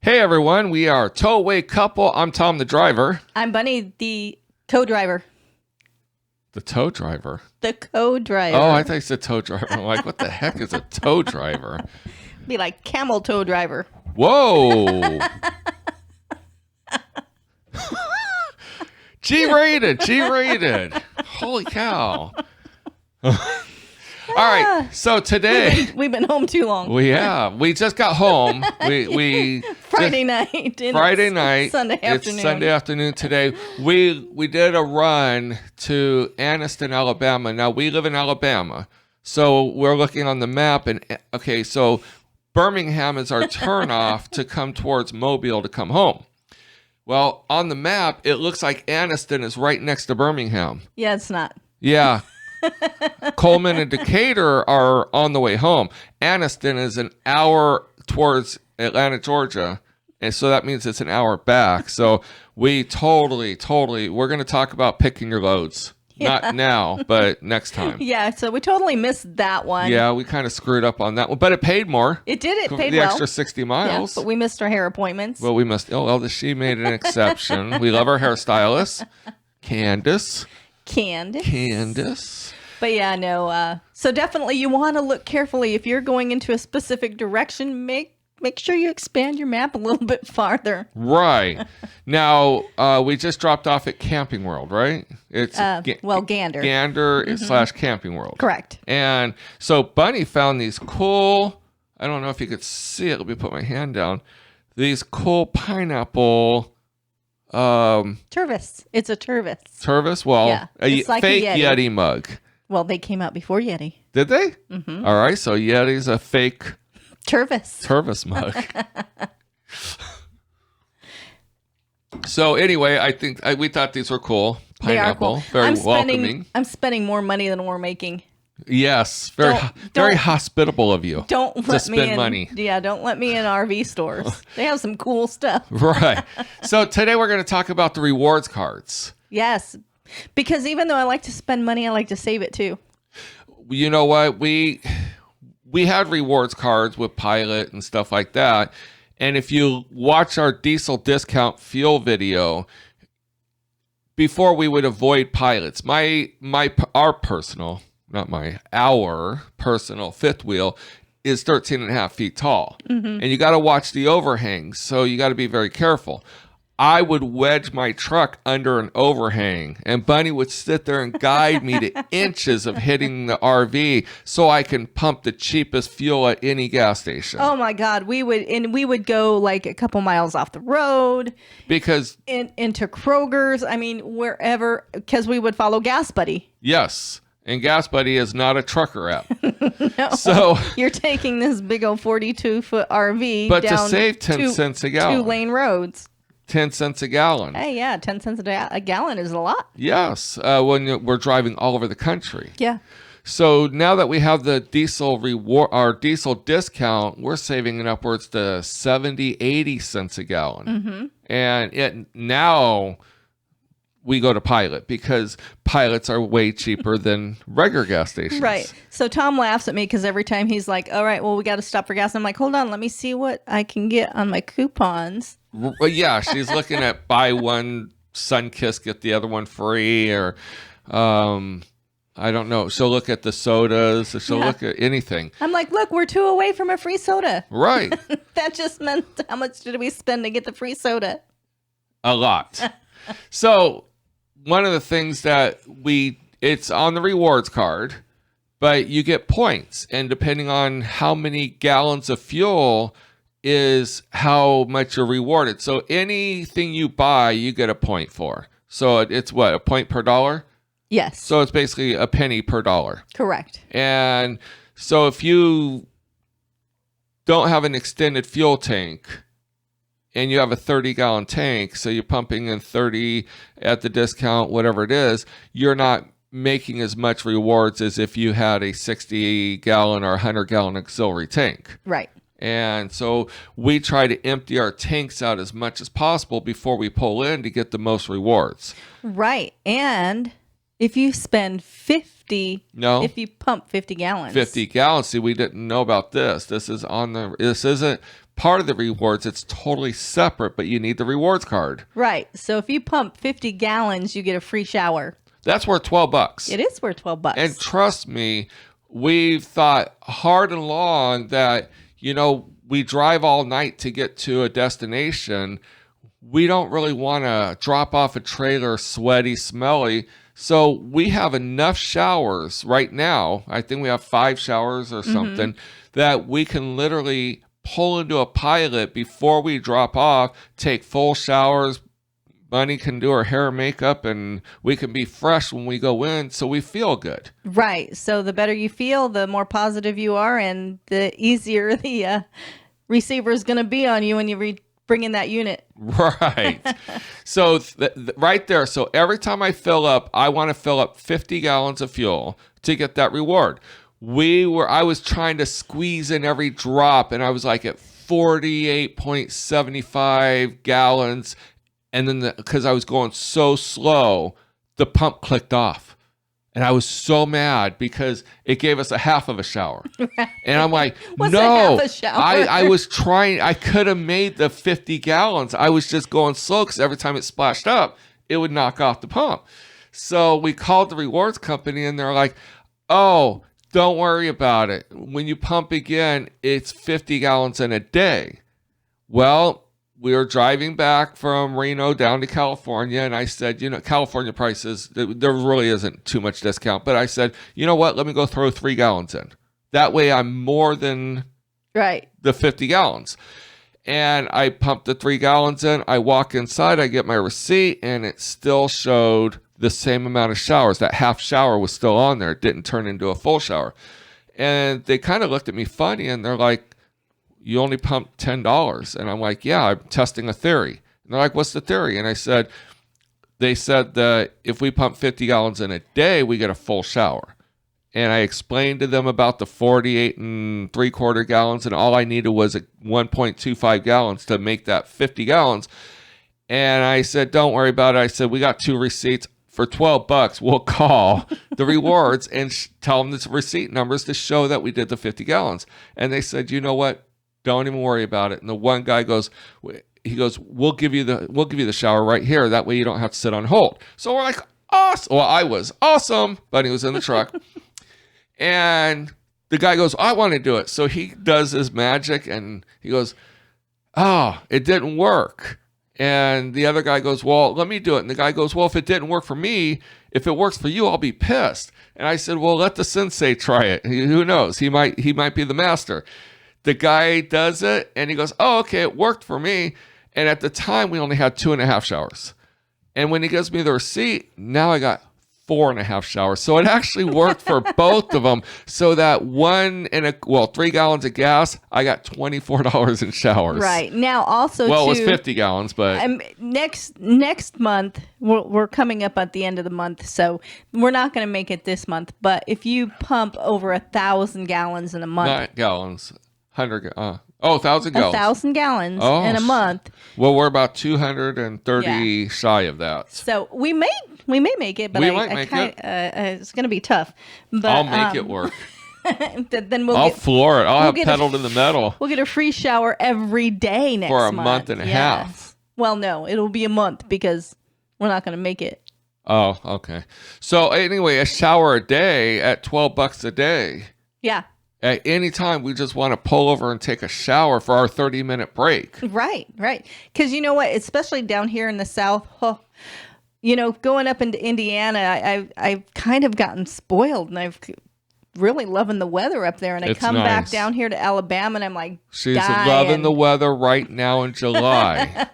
Hey everyone, we are Towaway Couple. I'm Tom the driver. I'm Bunny, the co-driver. The tow driver? The co-driver. Oh, I thought you said tow driver. I'm like, what the heck is a tow driver? Be like camel tow driver. Whoa. G-rated. Holy cow. All right, so today we've been home too long. We just got home. We Friday night. Sunday afternoon. It's Sunday afternoon today. We did a run to Anniston, Alabama. Now we live in Alabama, so we're looking on the map, and okay, so Birmingham is our turnoff to come towards Mobile to come home. Well, on the map, it looks like Anniston is right next to Birmingham. Yeah, it's not. Yeah. Coleman and Decatur are on the way home. Anniston is an hour towards Atlanta, Georgia. And so that means it's an hour back. So we totally, we're going to talk about picking your loads. Yeah. Not now, but next time. Yeah, so we totally missed that one. Yeah, we kind of screwed up on that one. But it paid more. It did. It paid the well. Extra 60 miles. Yeah, but we missed our hair appointments. Well, we missed. Oh, well, she made an exception. We love our hairstylist, Candace. But yeah, no. So definitely you want to look carefully. If you're going into a specific direction, make sure you expand your map a little bit farther. Right. Now, we just dropped off at Camping World, right? It's Gander. Gander / Camping World. Correct. And so Bunny found these cool, I don't know if you could see it. Let me put my hand down. These cool pineapple... Tervis. It's a Tervis. Tervis? Well, yeah, it's like fake a Yeti mug. Well, they came out before Yeti. Did they? Mm-hmm. All right, so Yeti's a fake Tervis mug. So anyway, I think we thought these were cool. Pineapple, they are cool. Very welcoming. I'm spending more money than we're making. Yes, very hospitable of you. Don't let to me spend in, money. Yeah, don't let me in RV stores. They have some cool stuff. Right. So today we're going to talk about the rewards cards. Yes, because even though I like to spend money, I like to save it too. You know what? We had rewards cards with Pilot and stuff like that. And if you watch our diesel discount fuel video, before we would avoid Pilots, our personal fifth wheel is 13.5 feet tall. Mm-hmm. And you got to watch the overhangs. So you got to be very careful. I would wedge my truck under an overhang, and Bunny would sit there and guide me to inches of hitting the RV so I can pump the cheapest fuel at any gas station. Oh my God. We would go like a couple miles off the road because into Kroger's. I mean, wherever, because we would follow Gas Buddy. Yes. And Gas Buddy is not a trucker app. No, so you're taking this big old 42-foot RV but down to save 10 cents a gallon. 2-lane roads. 10 cents a gallon. Hey, yeah, 10 cents a gallon is a lot. Yes, when we're driving all over the country. Yeah. So now that we have the diesel our diesel discount, we're saving it upwards to 70, 80 cents a gallon. Mm-hmm. And now we go to Pilot because Pilots are way cheaper than regular gas stations. Right. So Tom laughs at me because every time he's like, all right, well, we got to stop for gas. I'm like, hold on, let me see what I can get on my coupons. Well, yeah, she's looking at buy one Sunkist, get the other one free, or I don't know. She'll look at the sodas, or she'll look at anything. I'm like, look, we're 2 away from a free soda. Right. That just meant how much did we spend to get the free soda? A lot. So one of the things that it's on the rewards card, but you get points, and depending on how many gallons of fuel is how much you're rewarded. So anything you buy, you get a point for. So it's what, a point per dollar? Yes. So it's basically a penny per dollar. Correct. And so if you don't have an extended fuel tank and you have a 30-gallon tank, so you're pumping in 30 at the discount, whatever it is, you're not making as much rewards as if you had a 60-gallon or 100-gallon auxiliary tank. Right. And so we try to empty our tanks out as much as possible before we pull in to get the most rewards. Right. And If you spend 50, No. if you pump 50 gallons. 50 gallons. See, we didn't know about this. This isn't part of the rewards. It's totally separate, but you need the rewards card. Right. So if you pump 50 gallons, you get a free shower. That's worth $12. It is worth $12. And trust me, we've thought hard and long that, we drive all night to get to a destination. We don't really want to drop off a trailer sweaty, smelly. So we have enough showers right now. I think we have 5 showers or something that we can literally pull into a pilot before we drop off, take full showers. Bunny can do her hair and makeup, and we can be fresh when we go in, so we feel good. Right. So the better you feel, the more positive you are, and the easier the receiver is going to be on you when you bring in that unit. Right. So right there. So every time I fill up, I want to fill up 50 gallons of fuel to get that reward. I was trying to squeeze in every drop, and I was like at 48.75 gallons. And then because I was going so slow, the pump clicked off. And I was so mad because it gave us a half of a shower. Right. And I'm like, no, I was trying. I could have made the 50 gallons. I was just going slow because every time it splashed up, it would knock off the pump. So we called the rewards company, and they're like, oh, don't worry about it. When you pump again, it's 50 gallons in a day. Well, we were driving back from Reno down to California, and I said, California prices, there really isn't too much discount. But I said, you know what? Let me go throw 3 gallons in. That way I'm more than the 50 gallons. And I pumped the 3 gallons in. I walk inside, I get my receipt, and it still showed the same amount of showers. That half shower was still on there. It didn't turn into a full shower. And they kind of looked at me funny, and they're like, you only pumped $10. And I'm like, yeah, I'm testing a theory. And they're like, what's the theory? And they said that if we pump 50 gallons in a day, we get a full shower. And I explained to them about the 48 3/4 gallons, and all I needed was 1.25 gallons to make that 50 gallons. And I said, don't worry about it. I said, we got 2 receipts. For $12, we'll call the rewards and tell them the receipt numbers to show that we did the 50 gallons. And they said, you know what? Don't even worry about it. And the one guy goes, we'll give you the shower right here. That way you don't have to sit on hold. So we're like, awesome. Well, I was awesome, but he was in the truck. And the guy goes, I want to do it. So he does his magic, and he goes, oh, it didn't work. And the other guy goes, well, let me do it. And the guy goes, well, if it didn't work for me, if it works for you, I'll be pissed. And I said, well, let the sensei try it. Who knows? He might be the master. The guy does it, and he goes, oh, okay, it worked for me. And at the time, we only had 2.5 showers. And when he gives me the receipt, now I got 4.5 showers. So it actually worked for both of them. So that 3 gallons of gas, I got $24 in showers. Right. Now also, well, it was 50 gallons, but next month, we're coming up at the end of the month, so we're not going to make it this month. But if you pump over 1,000 gallons in a month, not gallons. 1,000 gallons. 1,000 gallons in a month. Well, we're about 230 shy of that. So we may make it, but it's going to be tough. But I'll make it work. Then I'll floor it. I'll have pedal to the metal. We'll get a free shower every day next month. For a month and a half. Well, no, it'll be a month because we're not going to make it. Oh, okay. So anyway, a shower a day at $12 a day. Yeah. At any time, we just want to pull over and take a shower for our 30-minute break. Right. Because you know what? Especially down here in the South, going up into Indiana, I've kind of gotten spoiled, and I've really loving the weather up there. And I come back down here to Alabama, and I'm like, she's loving the weather right now in July.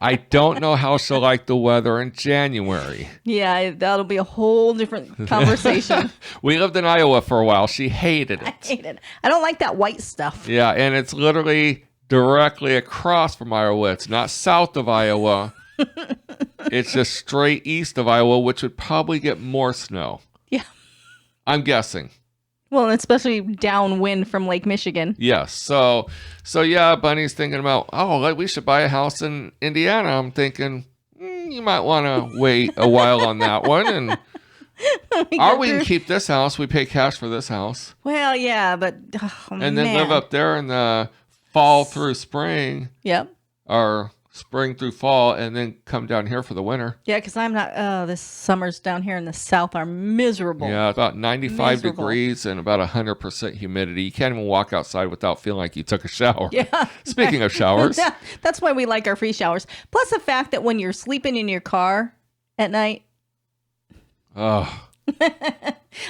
I don't know how she'll like the weather in January. Yeah, that'll be a whole different conversation. We lived in Iowa for a while. She hated it. I hate it. I don't like that white stuff. Yeah, and it's literally directly across from Iowa. It's not south of Iowa. It's just straight east of Iowa, which would probably get more snow. Yeah. I'm guessing. Well, especially downwind from Lake Michigan. Yes. So yeah, Bunny's thinking about, we should buy a house in Indiana. I'm thinking, you might want to wait a while on that one. And Or we can keep this house. We pay cash for this house. Well, yeah, but and then live up there in the fall through spring. Yep. Or spring through fall, and then come down here for the winter. Yeah, because I'm not. This summers down here in the south are miserable. Yeah, about 95 degrees and about 100% humidity. You can't even walk outside without feeling like you took a shower. Yeah. Speaking of showers. That's why we like our free showers. Plus the fact that when you're sleeping in your car at night. Oh.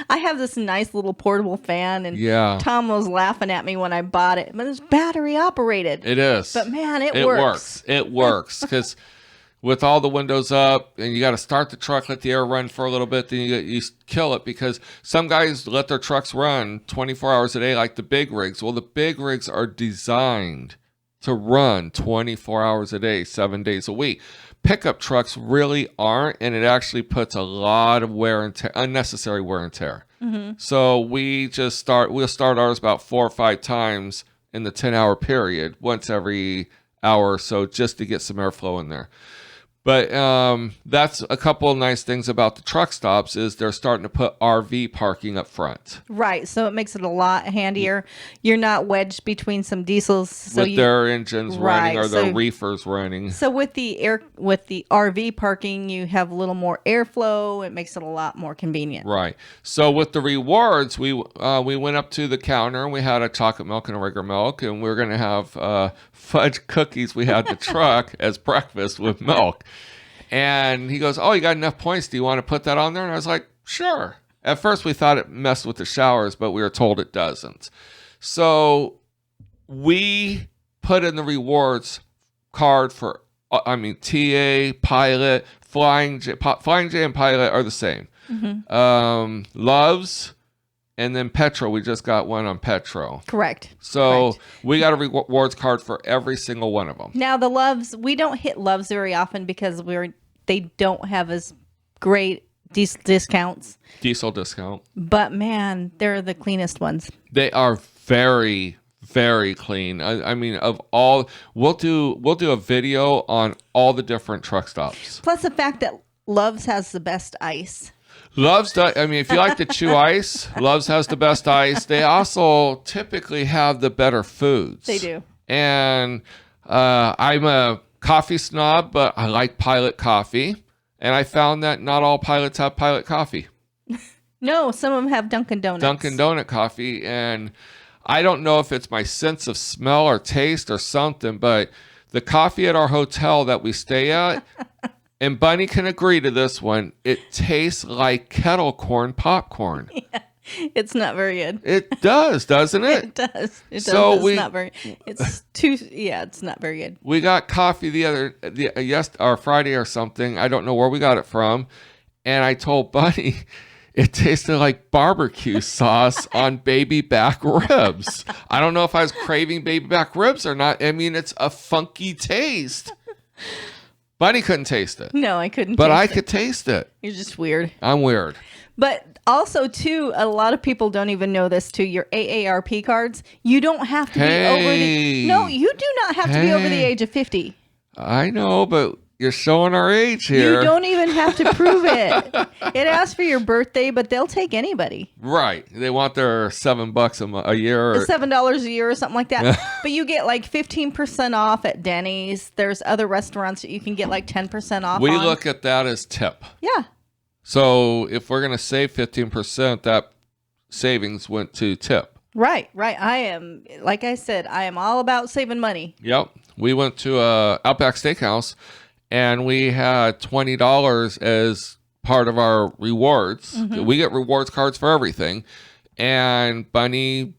I have this nice little portable fan, and Tom was laughing at me when I bought it. But it's battery operated. It is. But man, it works. It works because with all the windows up, and you got to start the truck, let the air run for a little bit, then you kill it, because some guys let their trucks run 24 hours a day like the big rigs. Well, the big rigs are designed to run 24 hours a day, 7 days a week. Pickup trucks really aren't, and it actually puts a lot of wear and tear, unnecessary wear and tear. Mm-hmm. So we'll start ours about 4 or 5 times in the 10-hour period, once every hour or so, just to get some airflow in there. But that's a couple of nice things about the truck stops is they're starting to put RV parking up front. Right, so it makes it a lot handier. You're not wedged between some diesels, with their engines running or their reefers running. So with the RV parking, you have a little more airflow. It makes it a lot more convenient. Right. So with the rewards, we went up to the counter and we had a chocolate milk and a regular milk, and we were going to have fudge cookies we had in the truck as breakfast with milk. And he goes, "Oh, you got enough points. Do you want to put that on there?" And I was like, "Sure." At first we thought it messed with the showers, but we were told it doesn't. So we put in the rewards card for, TA, Pilot, Flying J and Pilot are the same. Mm-hmm. Loves, and then Petro, we just got one on Petro. Correct. So we got a rewards card for every single one of them. Now the Loves, we don't hit Loves very often because they don't have as great discounts. Diesel discount. But man, they're the cleanest ones. They are very, very clean. I mean, of all, we'll do a video on all the different truck stops. Plus the fact that Loves has the best ice. If you like to chew ice, Loves has the best ice. They also typically have the better foods. They do. And I'm a coffee snob, but I like Pilot coffee. And I found that not all Pilots have Pilot coffee. No, some of them have Dunkin' Donuts. Dunkin' Donut coffee. And I don't know if it's my sense of smell or taste or something, but the coffee at our hotel that we stay at, and Bunny can agree to this one, it tastes like kettle corn popcorn. Yeah, it's not very good. It does, doesn't it? It does. It's not very. It's not very good. We got coffee Friday or something. I don't know where we got it from, and I told Bunny it tasted like barbecue sauce on baby back ribs. I don't know if I was craving baby back ribs or not. I mean, it's a funky taste. Bunny couldn't taste it. No, I couldn't. But I could taste it. You're just weird. I'm weird. But also, too, a lot of people don't even know this, too. Your AARP cards, you don't have to be over the... No, you do not have to be over the age of 50. I know, but you're showing our age here. You don't even have to prove it. It asks for your birthday, but they'll take anybody. Right. They want their $7 a year. $7 a year or something like that. But you get like 15% off at Denny's. There's other restaurants that you can get like 10% off We look at that as tip. Yeah. So if we're going to save 15%, that savings went to tip. Right. I am, like I said, I am all about saving money. Yep. We went to Outback Steakhouse, and we had $20 as part of our rewards. Mm-hmm. We get rewards cards for everything. And Bunny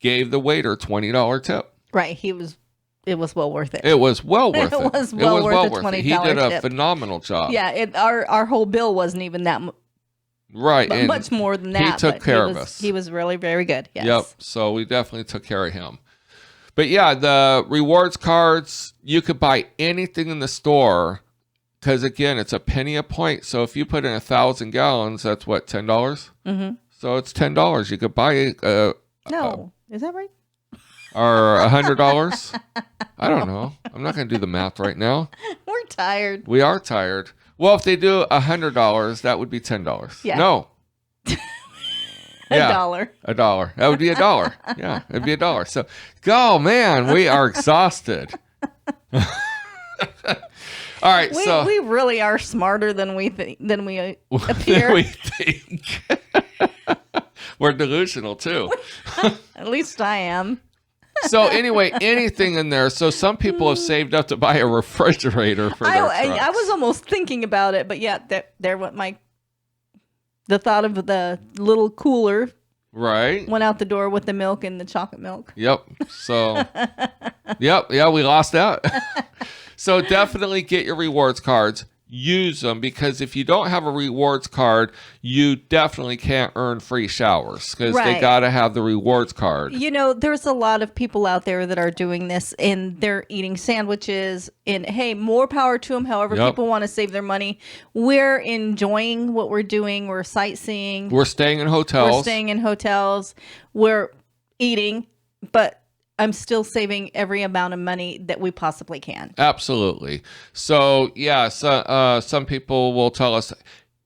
gave the waiter $20 tip. Right. It was well worth it. It was well worth it. It was well worth the $20 tip. He did a phenomenal job. Yeah. Our whole bill wasn't even that right. And much more than that. He took care of us. He was really very good. Yes. Yep. So we definitely took care of him. But yeah, the rewards cards, you could buy anything in the store because, again, it's a penny a point. So if you put in 1,000 gallons, that's what, $10? Mm-hmm. So it's $10. You could buy no. Is that right? Or $100? I don't know. I'm not going to do the math right now. We're tired. We are tired. Well, if they do $100, that would be $10. Yeah. No. $1. $1. That would be $1. Yeah, it'd be $1. So, oh man, we are exhausted. All right, we really are smarter than we appear. We think. We're delusional too. At least I am. So anyway, anything in there. So some people have saved up to buy a refrigerator for their trucks. I was almost thinking about it, but yeah, there went the thought of the little cooler right went out the door with the milk and the chocolate milk. Yep. So yeah, we lost that. So definitely get your rewards cards. Use them, because if you don't have a rewards card, you definitely can't earn free showers, because they got to have the rewards card. You know, there's a lot of people out there that are doing this, and they're eating sandwiches, and hey, more power to them. However, people want to save their money. We're enjoying what we're doing. We're sightseeing. We're staying in hotels. We're eating, but I'm still saving every amount of money that we possibly can. Absolutely. So, yeah, some people will tell us,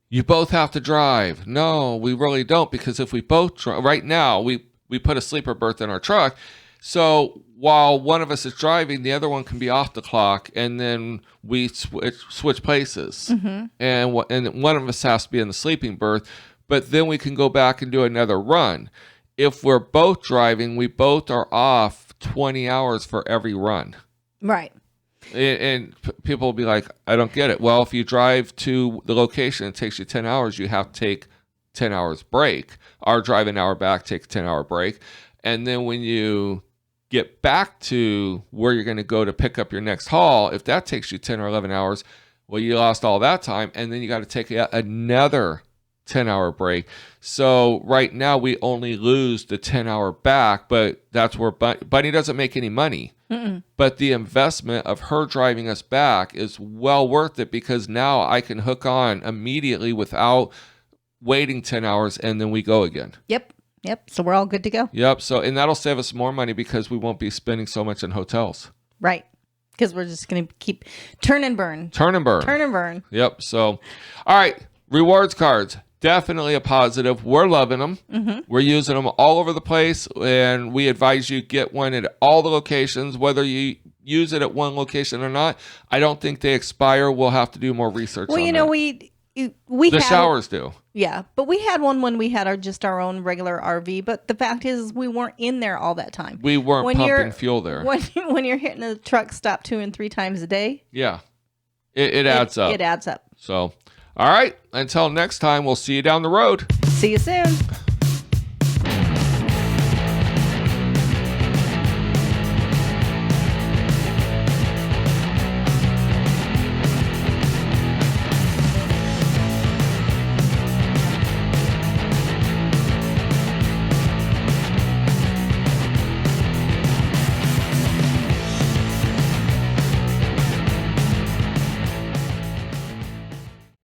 you both have to drive. No, we really don't, because if we both drive, right now, we put a sleeper berth in our truck. So while one of us is driving, the other one can be off the clock, and then we switch places. Mm-hmm. And one of us has to be in the sleeping berth, but then we can go back and do another run. If we're both driving, we both are off 20 hours for every run. Right. And people will be like, I don't get it. Well, if you drive to the location, it takes you 10 hours. You have to take 10 hours break. Or drive an hour back, take a 10-hour break. And then when you get back to where you're going to go to pick up your next haul, if that takes you 10 or 11 hours, well, you lost all that time. And then you got to take another 10-hour break. So right now we only lose the 10-hour back, but that's where Bunny doesn't make any money. Mm-mm. But the investment of her driving us back is well worth it, because now I can hook on immediately without waiting 10 hours, and then we go again. Yep. So we're all good to go. Yep. So, and that'll save us more money, because we won't be spending so much in hotels. Right. Because we're just going to keep turn and burn. Yep. So, all right. Rewards cards. Definitely a positive. We're loving them. Mm-hmm. We're using them all over the place, and we advise you get one at all the locations, whether you use it at one location or not. I don't think they expire. We'll have to do more research. Well, you know, the showers do. Yeah, but we had one when we had our own regular RV. But the fact is, we weren't in there all that time. We weren't pumping fuel there. When you're hitting a truck stop 2 and 3 times a day. Yeah, it adds up. It adds up. So. All right. Until next time, we'll see you down the road. See you soon.